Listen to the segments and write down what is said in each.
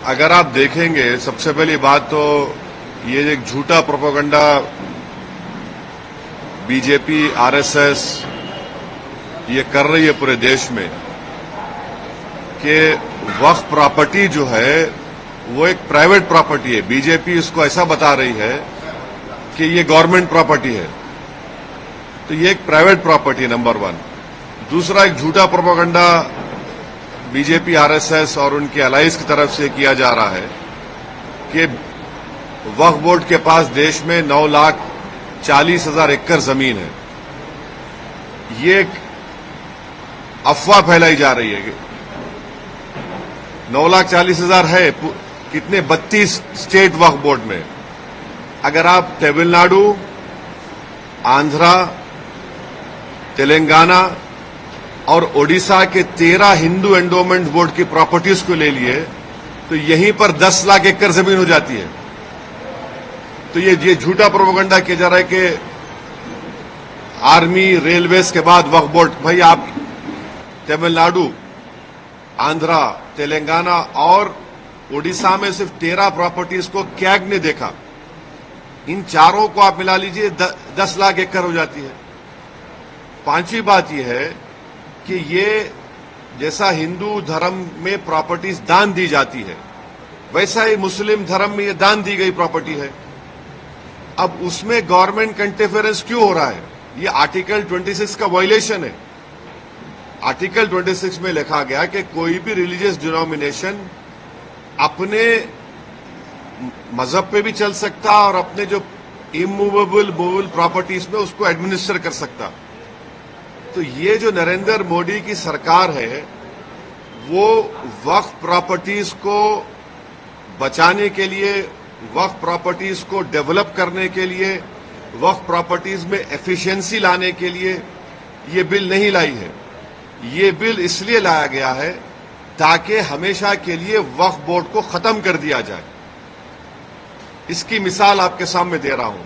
अगर आप देखेंगे, सबसे पहली बात तो ये एक झूठा प्रोपेगेंडा बीजेपी, आरएसएस ये कर रही है पूरे देश में कि वक्फ प्रॉपर्टी जो है वो एक प्राइवेट प्रॉपर्टी है। बीजेपी इसको ऐसा बता रही है कि ये गवर्नमेंट प्रॉपर्टी है, तो ये एक प्राइवेट प्रॉपर्टी है, नंबर वन। दूसरा, एक झूठा प्रोपेगेंडा बीजेपी, आरएसएस और उनके अलाइज की तरफ से किया जा रहा है कि वक्फ बोर्ड के पास देश में 9,40,000 एकड़ जमीन है। ये एक अफवाह फैलाई जा रही है कि 9,40,000 है, कितने 32 स्टेट वक्फ बोर्ड में। अगर आप तमिलनाडु, आंध्रा, तेलंगाना और ओडिशा के 13 हिंदू एंडोमेंट बोर्ड की प्रॉपर्टीज को ले लिए तो यहीं पर 10 लाख एकड़ जमीन हो जाती है। तो ये झूठा प्रोपेगेंडा किया जा रहा है कि आर्मी, रेलवेज के बाद वक्फ बोर्ड। भाई, आप तमिलनाडु, आंध्रा, तेलंगाना और ओडिशा में सिर्फ 13 प्रॉपर्टीज को कैग ने देखा। इन चारों को आप मिला लीजिए, 10 लाख एकड़ हो जाती है। पांचवी बात यह है कि ये जैसा हिंदू धर्म में प्रॉपर्टीज दान दी जाती है, वैसा ही मुस्लिम धर्म में ये दान दी गई प्रॉपर्टी है। अब उसमें गवर्नमेंट का इंटरफेरेंस क्यों हो रहा है? ये आर्टिकल 26 का वायलेशन है। आर्टिकल 26 में लिखा गया कि कोई भी रिलीजियस डिनोमिनेशन अपने मजहब पे भी चल सकता और अपने जो इमूवेबल मूवेबल प्रॉपर्टीज में उसको एडमिनिस्टर कर सकता। तो ये जो नरेंद्र मोदी की सरकार है वो वक्फ प्रॉपर्टीज को बचाने के लिए, वक्फ प्रॉपर्टीज को डेवलप करने के लिए, वक्फ प्रॉपर्टीज में एफिशिएंसी लाने के लिए ये बिल नहीं लाई है। ये बिल इसलिए लाया गया है ताकि हमेशा के लिए वक्फ बोर्ड को खत्म कर दिया जाए। इसकी मिसाल आपके सामने दे रहा हूं।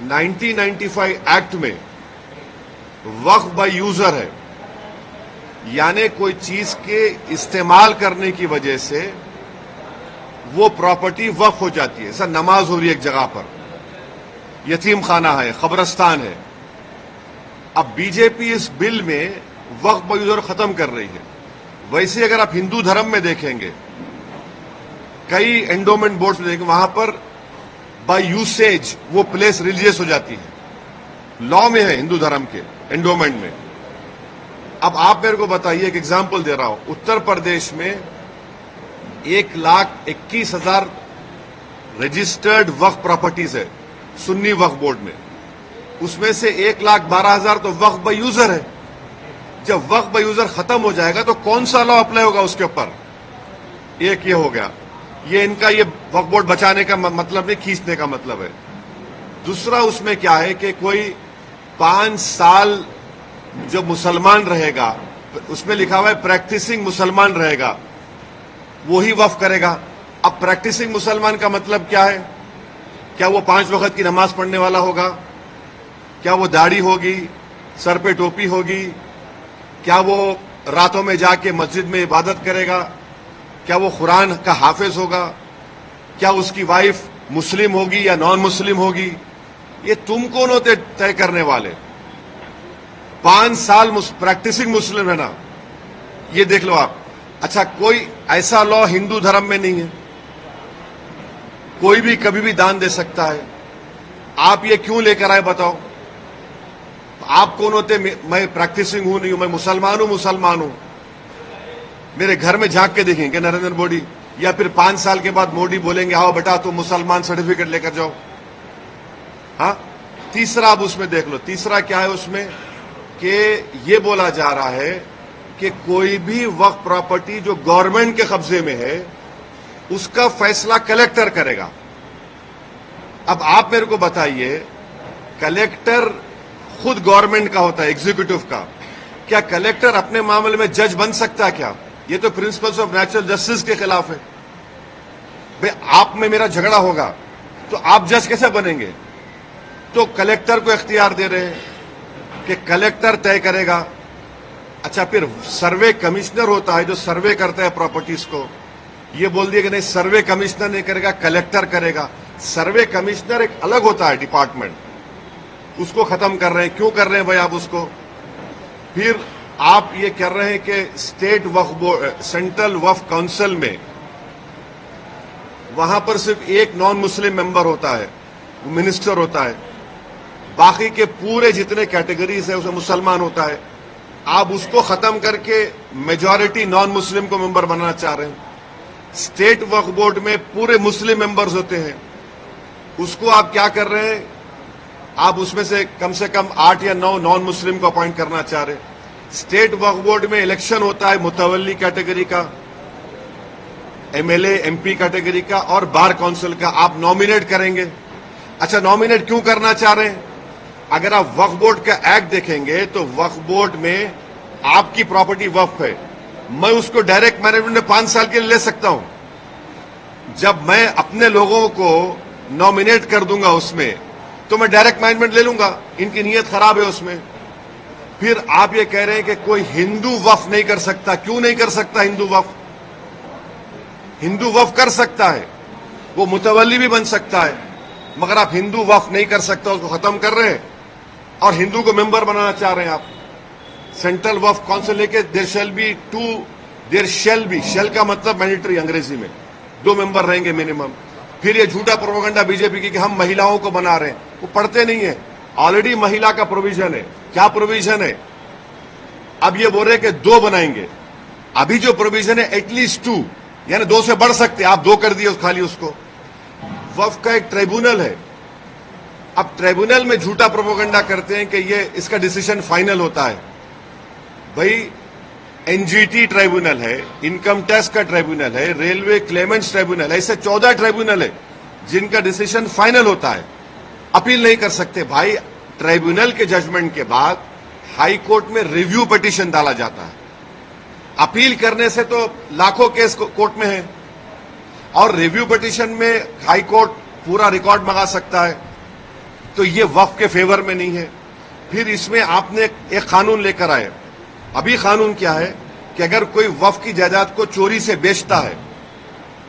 1995 एक्ट में वक्फ बाय यूजर है, यानी कोई चीज के इस्तेमाल करने की वजह से वो प्रॉपर्टी वक्फ हो जाती है। सर, नमाज हो रही है एक जगह पर, यतीम खाना है, कब्रिस्तान है। अब बीजेपी इस बिल में वक्फ बाय यूजर खत्म कर रही है। वैसे अगर आप हिंदू धर्म में देखेंगे, कई एंडोमेंट बोर्ड्स में देखेंगे, वहां पर बाय यूसेज वो प्लेस रिलीजियस हो जाती है। लॉ में है हिंदू धर्म के एंडोमेंट में। अब आप मेरे को बताइए, एक एग्जांपल दे रहा हूं। उत्तर प्रदेश में 1,21,000 रजिस्टर्ड वक्फ प्रॉपर्टीज है सुन्नी वक्फ बोर्ड में। उसमें से 1,12,000 तो वक्फ बाय यूजर है। जब वक्फ बाय यूजर खत्म हो जाएगा तो कौन सा लॉ अप्लाई होगा उसके ऊपर? एक ये हो गया। ये इनका ये वक्फ बोर्ड बचाने का मतलब नहीं, खींचने का मतलब है। दूसरा उसमें क्या है कि कोई 5 साल जो मुसलमान रहेगा, उसमें लिखा हुआ है प्रैक्टिसिंग मुसलमान रहेगा, वो ही वक्फ करेगा। अब प्रैक्टिसिंग मुसलमान का मतलब क्या है? क्या वो 5 वक्त की नमाज पढ़ने वाला होगा? क्या वो दाढ़ी होगी, सर पे टोपी होगी? क्या वो रातों में जाके मस्जिद में इबादत करेगा? क्या वो कुरान का हाफिज होगा? क्या उसकी वाइफ मुस्लिम होगी या नॉन मुस्लिम होगी? ये तुम कौन होते तय करने वाले? 5 साल प्रैक्टिसिंग मुस्लिम है ना, ये देख लो आप। अच्छा, कोई ऐसा लॉ हिंदू धर्म में नहीं है, कोई भी कभी भी दान दे सकता है। आप ये क्यों लेकर आए बताओ? आप कौन होते? मैं प्रैक्टिसिंग हूं नहीं हूं, मैं मुसलमान हूं। मेरे घर में झांक के देखेंगे नरेंद्र मोदी, या फिर 5 साल के बाद मोदी बोलेंगे आओ बेटा तुम मुसलमान सर्टिफिकेट लेकर जाओ। हाँ, तीसरा अब उसमें देख लो। तीसरा क्या है उसमें कि ये बोला जा रहा है कि कोई भी वक्फ प्रॉपर्टी जो गवर्नमेंट के कब्जे में है उसका फैसला कलेक्टर करेगा। अब आप मेरे को बताइए, कलेक्टर खुद गवर्नमेंट का होता है, एग्जीक्यूटिव का। क्या कलेक्टर अपने मामले में जज बन सकता है क्या? ये तो प्रिंसिपल्स ऑफ नेचुरल जस्टिस के खिलाफ है। भाई, आप में मेरा झगड़ा होगा तो आप जज कैसे बनेंगे? तो कलेक्टर को इख्तियार दे रहे हैं कि कलेक्टर तय करेगा। अच्छा, फिर सर्वे कमिश्नर होता है जो सर्वे करता है प्रॉपर्टीज को, ये बोल दिया कि नहीं सर्वे कमिश्नर नहीं करेगा, कलेक्टर करेगा। सर्वे कमिश्नर एक अलग होता है डिपार्टमेंट, उसको खत्म कर रहे हैं। क्यों कर रहे हैं भाई आप उसको? फिर आप ये कर रहे हैं कि स्टेट वक्फ बोर्ड, सेंट्रल वक्फ काउंसिल में वहां पर सिर्फ एक नॉन मुस्लिम मेंबर होता है, वो मिनिस्टर होता है, बाकी के पूरे जितने कैटेगरीज है उसमें मुसलमान होता है। आप उसको खत्म करके मेजॉरिटी नॉन मुस्लिम को मेंबर बनाना चाह रहे हैं। स्टेट वक्फ बोर्ड में पूरे मुस्लिम मेंबर्स होते हैं, उसको आप क्या कर रहे हैं? आप उसमें से कम 8 या 9 नॉन मुस्लिम को अपॉइंट करना चाह रहे हैं। स्टेट वक्फ बोर्ड में इलेक्शन होता है मुतवल्ली कैटेगरी का, एमएलए एमपी कैटेगरी का और बार काउंसिल का, आप नॉमिनेट करेंगे। अच्छा, नॉमिनेट क्यों करना चाह रहे हैं? अगर आप वक्फ बोर्ड का एक्ट देखेंगे तो वक्फ बोर्ड में आपकी प्रॉपर्टी वक्फ है, मैं उसको डायरेक्ट मैनेजमेंट में 5 साल के लिए ले सकता हूं। जब मैं अपने लोगों को नॉमिनेट कर दूंगा उसमें, तो मैं डायरेक्ट मैनेजमेंट ले लूंगा। इनकी नीयत खराब है उसमें। फिर आप ये कह रहे हैं कि कोई हिंदू वक्फ नहीं कर सकता। क्यों नहीं कर सकता हिंदू वक्फ? हिंदू वक्फ कर सकता है, वो मुतवल्ली भी बन सकता है, मगर आप हिंदू वक्फ नहीं कर सकता, उसको खत्म कर रहे हैं और हिंदू को मेंबर बनाना चाह रहे हैं आप। सेंट्रल वक्फ काउंसिल लेके देयर शेल बी, शेल का मतलब मैंडेटरी अंग्रेजी में, 2 मेंबर रहेंगे मिनिमम। फिर ये झूठा प्रोपेगेंडा बीजेपी की कि हम महिलाओं को बना रहे हैं, वो पढ़ते नहीं है। ऑलरेडी महिला का प्रोविजन है। क्या प्रोविजन है? अब ये बोल रहे हैं कि 2 बनाएंगे। अभी जो प्रोविजन है एटलीस्ट 2, यानी 2 से बढ़ सकते, आप 2 कर दिए खाली उसको। वक्फ का एक ट्रिब्यूनल है। अब ट्रिब्यूनल में झूठा प्रोपेगेंडा करते हैं कि ये इसका डिसीजन फाइनल होता है। भाई एनजीटी ट्रिब्यूनल है, इनकम टैक्स का ट्रिब्यूनल है, रेलवे क्लेमेंट्स ट्रिब्यूनल है, ऐसे 14 ट्रिब्यूनल है जिनका डिसीजन फाइनल होता है, अपील नहीं कर सकते। भाई ट्रिब्यूनल के जजमेंट के बाद हाई कोर्ट में रिव्यू पिटीशन डाला जाता है। अपील करने से तो लाखों केस कोर्ट में है, और रिव्यू पिटीशन में हाई कोर्ट पूरा रिकॉर्ड मंगा सकता है, तो ये वक्फ के फेवर में नहीं है। फिर इसमें आपने एक कानून लेकर आए। अभी कानून क्या है कि अगर कोई वक्फ की जायदाद को चोरी से बेचता है,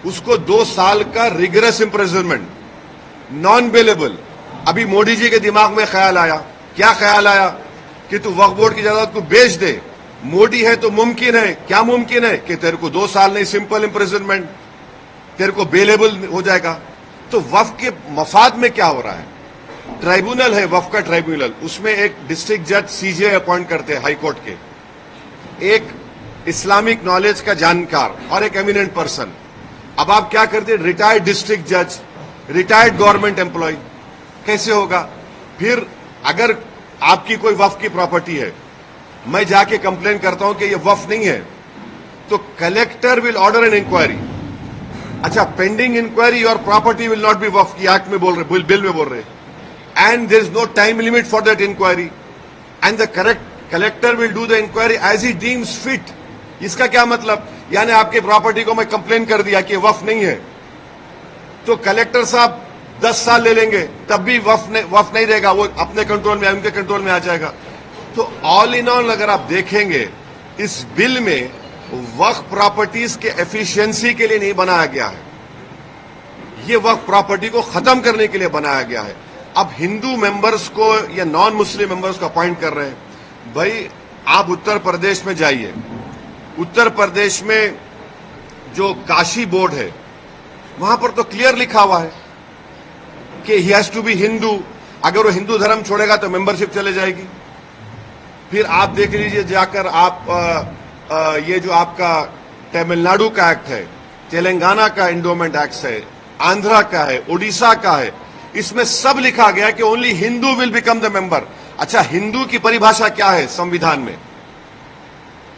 उसको 2 साल का रिगरस इम्प्रिजनमेंट, नॉन बेलेबल। अभी मोदी जी के दिमाग में ख्याल आया, क्या ख्याल आया? कि तू वक्फ बोर्ड की जायदाद को बेच दे। मोदी है तो मुमकिन है, क्या मुमकिन है? कि तेरे को 2 साल नहीं, सिंपल इम्प्रिजनमेंट, तेरे को बेलेबल हो जाएगा। तो वक्फ के मफाद में क्या हो रहा है? ट्राइब्यूनल है वक्फ का ट्राइब्यूनल, उसमें एक डिस्ट्रिक्ट जज सीजे अपॉइंट करते हैं हाई कोर्ट के, एक इस्लामिक नॉलेज का जानकार और एक एमिनेंट पर्सन। अब आप क्या करते हैं? रिटायर्ड डिस्ट्रिक्ट जज, रिटायर्ड गवर्नमेंट एम्प्लॉय, कैसे होगा? फिर अगर आपकी कोई वक्फ की प्रॉपर्टी है, मैं जाके कंप्लेन करता हूं कि ये वक्फ नहीं है, तो collector will order an inquiry. अच्छा, पेंडिंग इंक्वायरी और property will not be Waqf की एक्ट में बोल रहे, बिल में बोल रहे, and there is no time limit for that inquiry, and the collector will do the inquiry as he deems fit. इसका क्या मतलब? यानी आपकी प्रॉपर्टी को मैं कंप्लेन कर दिया कि वक्फ नहीं है, तो कलेक्टर साहब 10 साल ले लेंगे, तब भी वक्फ नहीं रहेगा, वो अपने कंट्रोल में, उनके कंट्रोल में आ जाएगा। तो ऑल इन ऑल अगर आप देखेंगे, इस बिल में वक्फ प्रॉपर्टीज के एफिशिएंसी के लिए नहीं बनाया गया है, ये वक्फ प्रॉपर्टी को खत्म करने के लिए बनाया गया है। अब हिंदू मेंबर्स को या नॉन मुस्लिम मेंबर्स को अपॉइंट कर रहे हैं। भाई आप उत्तर प्रदेश में जाइए, उत्तर प्रदेश में जो काशी बोर्ड है, वहां पर तो क्लियर लिखा हुआ है कि he has to be Hindu. अगर वो हिंदू धर्म छोड़ेगा तो मेंबरशिप चले जाएगी। फिर आप देख लीजिए जाकर, आप ये जो आपका तमिलनाडु का एक्ट है, तेलंगाना का एंडोमेंट एक्ट है, आंध्रा का है, उड़ीसा का है, इसमें सब लिखा गया कि only Hindu will become the member. अच्छा, हिंदू की परिभाषा क्या है संविधान में?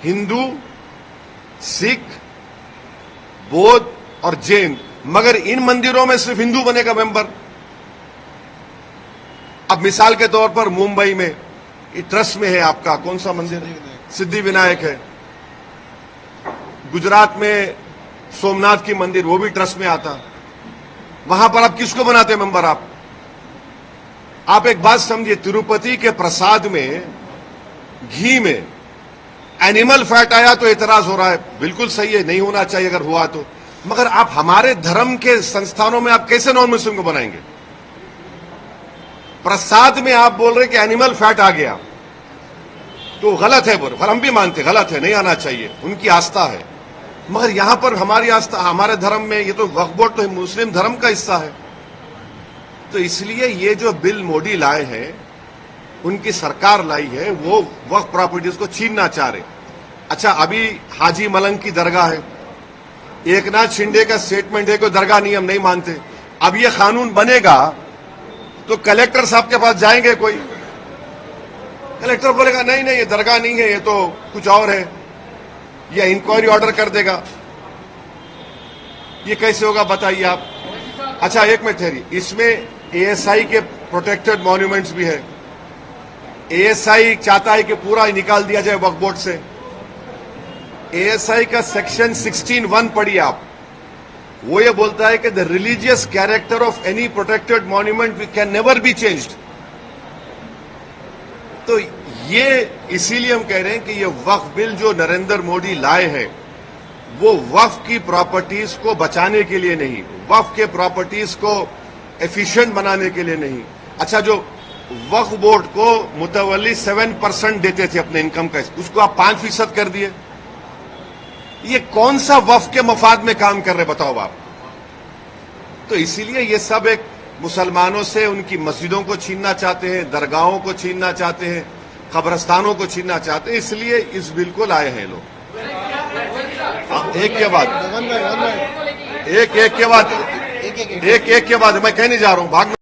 हिंदू, सिख, बौद्ध और जैन, मगर इन मंदिरों में सिर्फ हिंदू बनेगा मेंबर। अब मिसाल के तौर पर मुंबई में ट्रस्ट में है आपका कौन सा मंदिर है? सिद्धि विनायक है। गुजरात में सोमनाथ की मंदिर, वो भी ट्रस्ट में आता। वहां पर आप किसको बनाते मेंबर? आप एक बात समझिए, तिरुपति के प्रसाद में घी में एनिमल फैट आया तो एतराज हो रहा है, बिल्कुल सही है, नहीं होना चाहिए अगर हुआ तो। मगर आप हमारे धर्म के संस्थानों में आप कैसे नॉन मुस्लिम को बनाएंगे? प्रसाद में आप बोल रहे कि एनिमल फैट आ गया, तो गलत है, पर हम भी मानते गलत है, नहीं आना चाहिए, उनकी आस्था है। मगर यहां पर हमारी आस्था, हमारे धर्म में ये तो वक्फ बोर्ड तो मुस्लिम धर्म का हिस्सा है। तो इसलिए ये जो बिल मोदी लाए हैं, उनकी सरकार लाई है, वो वक्फ प्रॉपर्टीज को छीनना चाह रहे। अच्छा, अभी हाजी मलंग की दरगाह है, एकनाथ शिंदे का स्टेटमेंट है कि दरगाह नहीं, हम नहीं मानते। अब ये कानून बनेगा तो कलेक्टर साहब के पास जाएंगे, कोई कलेक्टर बोलेगा नहीं नहीं ये दरगाह नहीं है, ये तो कुछ और है, या इंक्वायरी ऑर्डर कर देगा। ये कैसे होगा बताइए आप? अच्छा एक मिनट ठहरिए, इसमें एएसआई के प्रोटेक्टेड मॉन्यूमेंट्स भी है। एएसआई चाहता है कि पूरा निकाल दिया जाए वक्फ बोर्ड से। एएसआई का सेक्शन 16(1) पढ़िए आप, वो ये बोलता है कि the religious character of any protected monument can never be changed. तो ये इसीलिए हम कह रहे हैं कि ये वक्फ बिल जो नरेंद्र मोदी लाए हैं, वो वक्फ की प्रॉपर्टीज को बचाने के लिए नहीं, वक्फ के प्रॉपर्टीज को एफिशिएंट बनाने के लिए नहीं। अच्छा, जो वक्फ बोर्ड को मुतवल्ली 7% देते थे अपने इनकम का, उसको आप 5% कर दिए। ये कौन सा वक्फ के मफाद में काम कर रहे बताओ आप? तो इसीलिए ये सब एक मुसलमानों से उनकी मस्जिदों को छीनना चाहते हैं, दरगाहों को छीनना चाहते हैं, कब्रस्तानों को छीनना चाहते हैं, इसलिए इस बिल को लाए हैं लोग। एक के बाद एक, एक के बाद मैं कह नहीं जा रहा हूं, भाग